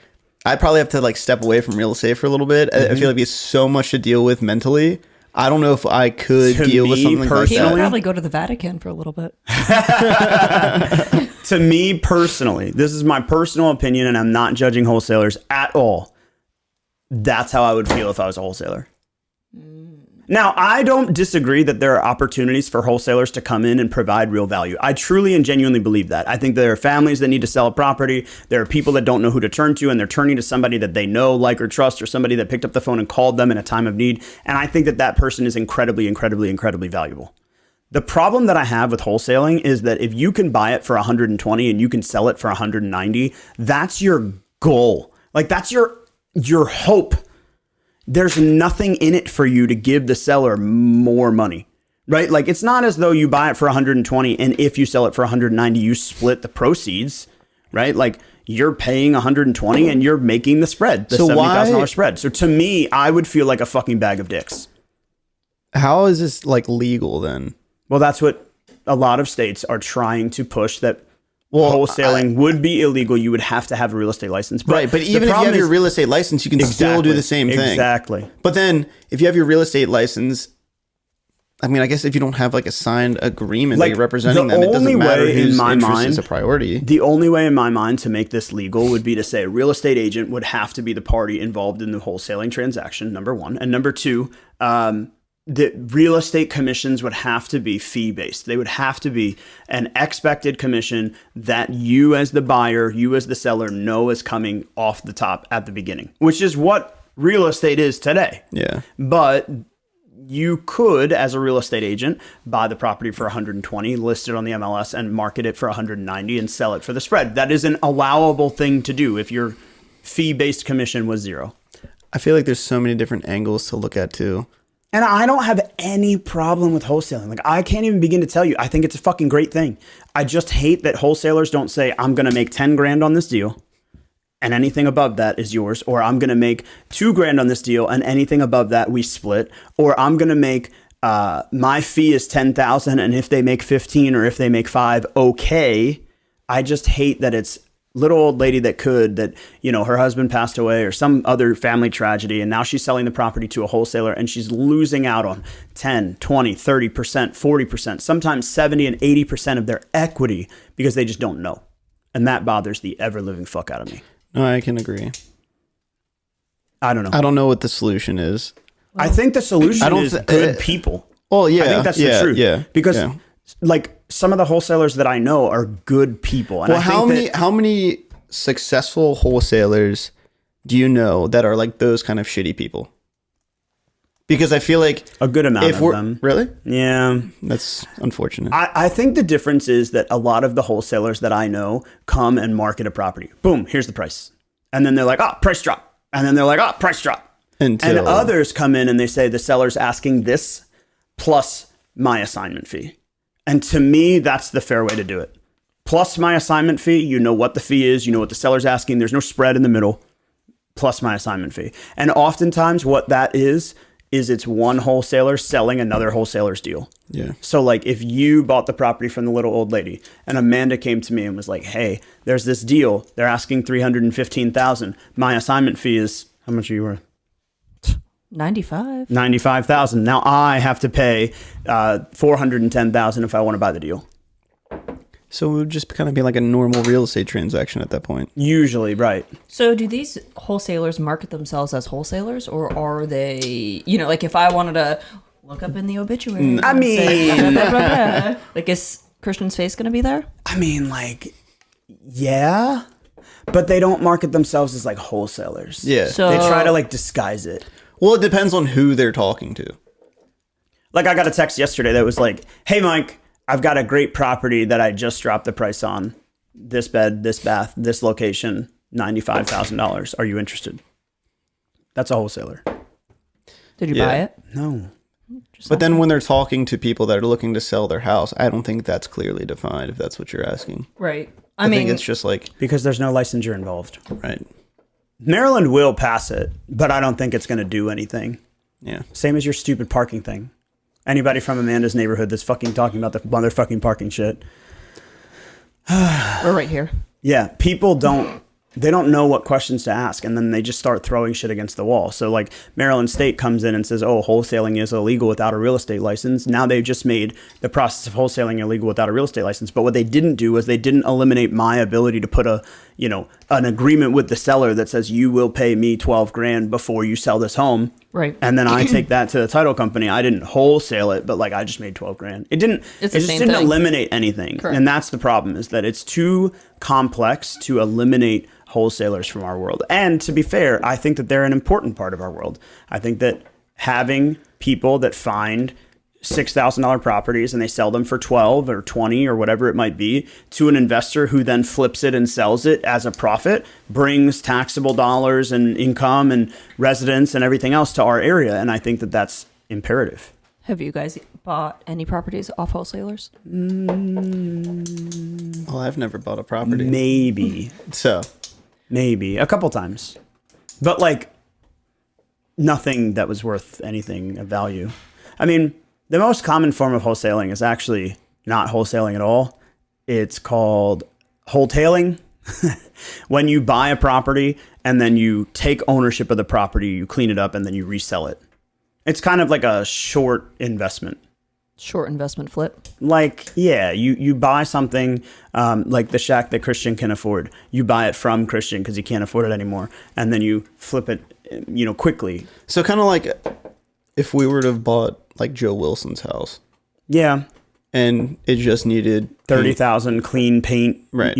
[SPEAKER 1] I'd probably have to like step away from real estate for a little bit. I feel like it's so much to deal with mentally. I don't know if I could
[SPEAKER 2] To
[SPEAKER 1] deal with
[SPEAKER 2] me
[SPEAKER 1] something like
[SPEAKER 3] He would
[SPEAKER 2] personally-
[SPEAKER 1] that.
[SPEAKER 3] probably go to the Vatican for a little bit.
[SPEAKER 2] To me personally, this is my personal opinion, and I'm not judging wholesalers at all. That's how I would feel if I was a wholesaler. Now, I don't disagree that there are opportunities for wholesalers to come in and provide real value. I truly and genuinely believe that. I think there are families that need to sell a property. There are people that don't know who to turn to, and they're turning to somebody that they know, like, or trust, or somebody that picked up the phone and called them in a time of need. And I think that that person is incredibly, incredibly, incredibly valuable. The problem that I have with wholesaling is that if you can buy it for 120 and you can sell it for 190, that's your goal. Like, that's your hope. There's nothing in it for you to give the seller more money, right? Like, it's not as though you buy it for 120 and if you sell it for 190, you split the proceeds, right? Like, you're paying 120 and you're making the spread, the
[SPEAKER 1] So
[SPEAKER 2] $70,000
[SPEAKER 1] why-
[SPEAKER 2] spread. So to me, I would feel like a fucking bag of dicks.
[SPEAKER 1] How is this like legal then?
[SPEAKER 2] Well, that's what a lot of states are trying to push, that
[SPEAKER 1] Well,
[SPEAKER 2] wholesaling would be illegal. You would have to have a real estate license.
[SPEAKER 1] Right, but
[SPEAKER 2] the
[SPEAKER 1] even if you
[SPEAKER 2] problem
[SPEAKER 1] have your
[SPEAKER 2] is-
[SPEAKER 1] real estate license, you can still do the same thing.
[SPEAKER 2] Exactly.
[SPEAKER 1] But then if you have your real estate license, I mean, I guess if you don't have like a signed agreement
[SPEAKER 2] Like,
[SPEAKER 1] that you're representing
[SPEAKER 2] the
[SPEAKER 1] them, it
[SPEAKER 2] only
[SPEAKER 1] doesn't matter
[SPEAKER 2] way in
[SPEAKER 1] whose
[SPEAKER 2] my
[SPEAKER 1] interest
[SPEAKER 2] mind-
[SPEAKER 1] is a priority.
[SPEAKER 2] The only way in my mind to make this legal would be to say a real estate agent would have to be the party involved in the wholesaling transaction, number one. And number two, the real estate commissions would have to be fee-based. They would have to be an expected commission that you as the buyer, you as the seller know is coming off the top at the beginning, which is what real estate is today.
[SPEAKER 1] Yeah.
[SPEAKER 2] But you could, as a real estate agent, buy the property for 120, list it on the MLS, and market it for 190 and sell it for the spread. That is an allowable thing to do if your fee-based commission was zero.
[SPEAKER 1] I feel like there's so many different angles to look at too.
[SPEAKER 2] And I don't have any problem with wholesaling. Like, I can't even begin to tell you. I think it's a fucking great thing. I just hate that wholesalers don't say, I'm going to make 10 grand on this deal and anything above that is yours. Or I'm going to make 2 grand on this deal and anything above that we split. Or I'm going to make, my fee is 10,000 and if they make 15 or if they make 5, okay. I just hate that it's little old lady that her husband passed away or some other family tragedy, and now she's selling the property to a wholesaler and she's losing out on 10, 20, 30%, 40%, sometimes 70 and 80% of their equity because they just don't know. And that bothers the ever-living fuck out of me.
[SPEAKER 1] No, I can agree.
[SPEAKER 2] I don't know.
[SPEAKER 1] I don't know what the solution is.
[SPEAKER 2] I think the solution is good people.
[SPEAKER 1] Well, yeah.
[SPEAKER 2] I think that's the truth.
[SPEAKER 1] Yeah.
[SPEAKER 2] Because like some of the wholesalers that I know are good people. And
[SPEAKER 1] well, how many successful wholesalers do you know that are like those kind of shitty people? Because I feel like
[SPEAKER 2] a good amount of them.
[SPEAKER 1] Really?
[SPEAKER 2] Yeah.
[SPEAKER 1] That's unfortunate.
[SPEAKER 2] I think the difference is that a lot of the wholesalers that I know come and market a property. Boom, here's the price. And then they're like, oh, price drop. And then they're like, oh, price drop. And others come in and they say the seller's asking this plus my assignment fee. And to me, that's the fair way to do it. Plus my assignment fee, you know what the fee is, you know what the seller's asking, there's no spread in the middle, plus my assignment fee. And oftentimes what that is it's one wholesaler selling another wholesaler's deal.
[SPEAKER 1] Yeah.
[SPEAKER 2] So like if you bought the property from the little old lady and Amanda came to me and was like, hey, there's this deal, they're asking $315,000. My assignment fee is, how much are you worth?
[SPEAKER 3] 95,000.
[SPEAKER 2] Now I have to pay $410,000 if I want to buy the deal.
[SPEAKER 1] So it would just kind of be like a normal real estate transaction at that point.
[SPEAKER 2] Usually, right.
[SPEAKER 3] So do these wholesalers market themselves as wholesalers, or are they, like if I wanted to look up in the obituary,
[SPEAKER 2] I mean,
[SPEAKER 3] say, blah, blah, blah, blah, like is Christian's face going to be there?
[SPEAKER 2] I mean, like, yeah, but they don't market themselves as like wholesalers.
[SPEAKER 1] Yeah.
[SPEAKER 3] So
[SPEAKER 2] They try to like disguise it.
[SPEAKER 1] Well, it depends on who they're talking to.
[SPEAKER 2] Like I got a text yesterday that was like, hey, Mike, I've got a great property that I just dropped the price on. This bed, this bath, this location, $95,000. Are you interested? That's a wholesaler.
[SPEAKER 3] did you buy it?
[SPEAKER 2] No.
[SPEAKER 1] But then when they're talking to people that are looking to sell their house, I don't think that's clearly defined, if that's what you're asking.
[SPEAKER 3] Right.
[SPEAKER 1] I think it's just like,
[SPEAKER 2] Because there's no licensure involved.
[SPEAKER 1] right.
[SPEAKER 2] Maryland will pass it, but I don't think it's going to do anything.
[SPEAKER 1] Yeah.
[SPEAKER 2] Same as your stupid parking thing. Anybody from Amanda's neighborhood that's fucking talking about the motherfucking parking shit.
[SPEAKER 3] We're right here.
[SPEAKER 2] Yeah, people don't know what questions to ask, and then they just start throwing shit against the wall. So like Maryland State comes in and says, oh, wholesaling is illegal without a real estate license. Now they've just made the process of wholesaling illegal without a real estate license. But what they didn't do was they didn't eliminate my ability to put an agreement with the seller that says you will pay me $12,000 before you sell this home.
[SPEAKER 3] Right.
[SPEAKER 2] And then I take that to the title company. I didn't wholesale it, but like I just made $12,000. It just didn't eliminate anything.
[SPEAKER 3] Correct.
[SPEAKER 2] And that's the problem, is that it's too complex to eliminate wholesalers from our world. And to be fair, I think that they're an important part of our world. I think that having people that find $6,000 properties and they sell them for 12 or 20 or whatever it might be to an investor who then flips it and sells it as a profit brings taxable dollars and income and residents and everything else to our area. And I think that that's imperative.
[SPEAKER 3] Have you guys bought any properties off wholesalers?
[SPEAKER 1] Well, I've never bought a property.
[SPEAKER 2] Maybe a couple times, but like nothing that was worth anything of value. I mean, the most common form of wholesaling is actually not wholesaling at all. It's called wholetailing. When you buy a property and then you take ownership of the property, you clean it up, and then you resell it. It's kind of like a short investment.
[SPEAKER 3] Short investment flip.
[SPEAKER 2] Like, yeah, you buy something like the shack that Christian can afford. You buy it from Christian because he can't afford it anymore. And then you flip it, quickly.
[SPEAKER 1] So kind of like if we were to have bought like Joe Wilson's house.
[SPEAKER 2] Yeah.
[SPEAKER 1] And it just needed
[SPEAKER 2] 30,000 clean paint,
[SPEAKER 1] right?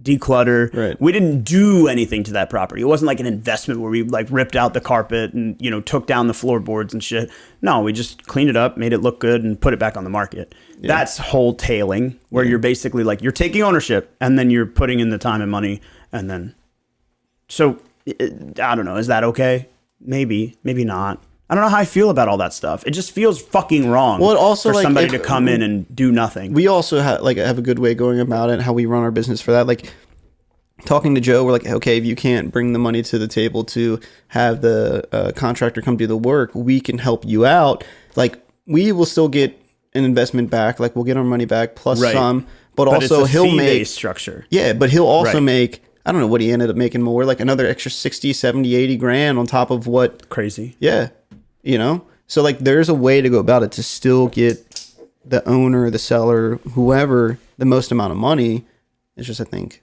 [SPEAKER 2] Declutter.
[SPEAKER 1] Right.
[SPEAKER 2] We didn't do anything to that property. It wasn't like an investment where we like ripped out the carpet and took down the floorboards and shit. No, we just cleaned it up, made it look good, and put it back on the market. Yeah. That's wholetailing, where you're basically like you're taking ownership and then you're putting in the time and money, and then. So I don't know. Is that okay? Maybe not. I don't know how I feel about all that stuff. It just feels fucking wrong.
[SPEAKER 1] Well, it also
[SPEAKER 2] for somebody to come in and do nothing.
[SPEAKER 1] We also have a good way going about it, how we run our business for that. Like talking to Joe, we're like, okay, if you can't bring the money to the table to have the contractor come do the work, we can help you out. Like we will still get an investment back. Like we'll get our money back plus some, but also
[SPEAKER 2] it's a
[SPEAKER 1] he'll make
[SPEAKER 2] structure.
[SPEAKER 1] Yeah, but he'll also make. I don't know what he ended up making more, like another extra 60, 70, 80 grand on top of what.
[SPEAKER 2] Crazy.
[SPEAKER 1] Yeah. So like there's a way to go about it to still get the owner, the seller, whoever, the most amount of money. It's just, I think.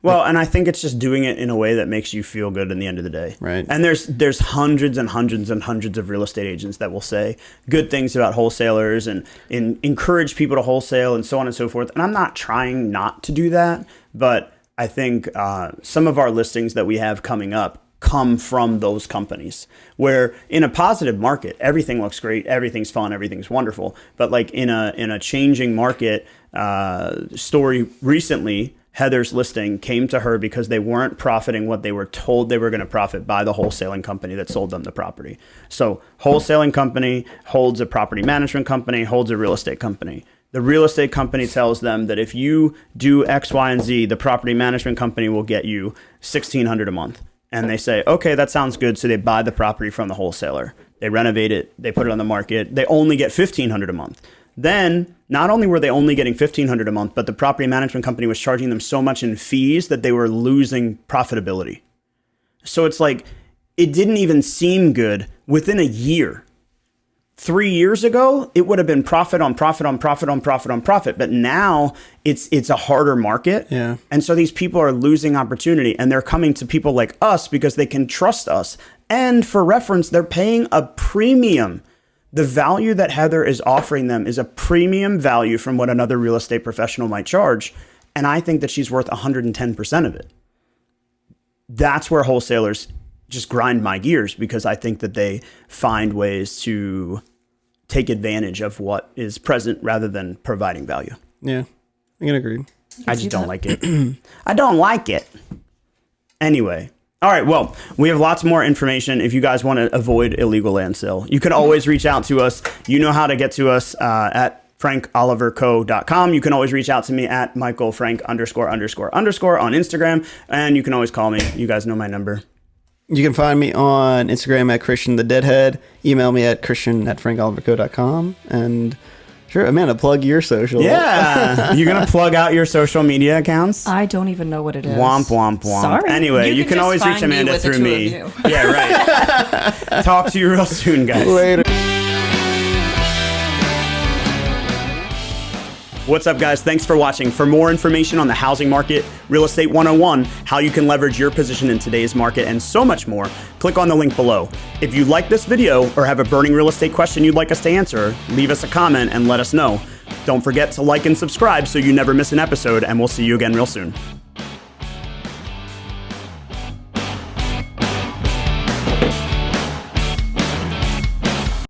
[SPEAKER 2] Well, and I think it's just doing it in a way that makes you feel good in the end of the day.
[SPEAKER 1] Right.
[SPEAKER 2] And there's hundreds and hundreds and hundreds of real estate agents that will say good things about wholesalers and encourage people to wholesale and so on and so forth. And I'm not trying not to do that, but I think some of our listings that we have coming up come from those companies where in a positive market, everything looks great, everything's fun, everything's wonderful. But like in a changing market story recently, Heather's listing came to her because they weren't profiting what they were told they were going to profit by the wholesaling company that sold them the property. So wholesaling company holds a property management company, holds a real estate company. The real estate company tells them that if you do X, Y, and Z, the property management company will get you $1,600 a month. And they say, okay, that sounds good. So they buy the property from the wholesaler. They renovate it. They put it on the market. They only get $1,500 a month. Then not only were they only getting $1,500 a month, but the property management company was charging them so much in fees that they were losing profitability. So it's like, it didn't even seem good within a year. 3 years ago, it would have been profit on profit on profit on profit on profit. But now it's a harder market.
[SPEAKER 1] Yeah.
[SPEAKER 2] And so these people are losing opportunity and they're coming to people like us because they can trust us. And for reference, they're paying a premium. The value that Heather is offering them is a premium value from what another real estate professional might charge. And I think that she's worth 110% of it. That's where wholesalers just grind my gears because I think that they find ways to take advantage of what is present rather than providing value.
[SPEAKER 1] Yeah, I can agree.
[SPEAKER 2] I just don't like it. I don't like it. Anyway. All right. Well, we have lots more information if you guys want to avoid illegal land sale. You can always reach out to us. You know how to get to us at frankoliverco.com. You can always reach out to me at michaelfrank__ on Instagram. And you can always call me. You guys know my number.
[SPEAKER 1] You can find me on Instagram at Christian the Deadhead. Email me at christian@frankoliverco.com. And sure, Amanda, plug your social.
[SPEAKER 2] Yeah. You're going to plug out your social media accounts?
[SPEAKER 3] I don't even know what it is.
[SPEAKER 2] Womp, womp, womp.
[SPEAKER 3] Sorry.
[SPEAKER 2] Anyway, you can always reach Amanda through me. Yeah, right. Talk to you real soon, guys.
[SPEAKER 1] Later.
[SPEAKER 2] What's up, guys? Thanks for watching. For more information on the housing market, Real Estate 101, how you can leverage your position in today's market, and so much more, click on the link below. If you like this video or have a burning real estate question you'd like us to answer, leave us a comment and let us know. Don't forget to like and subscribe so you never miss an episode, and we'll see you again real soon.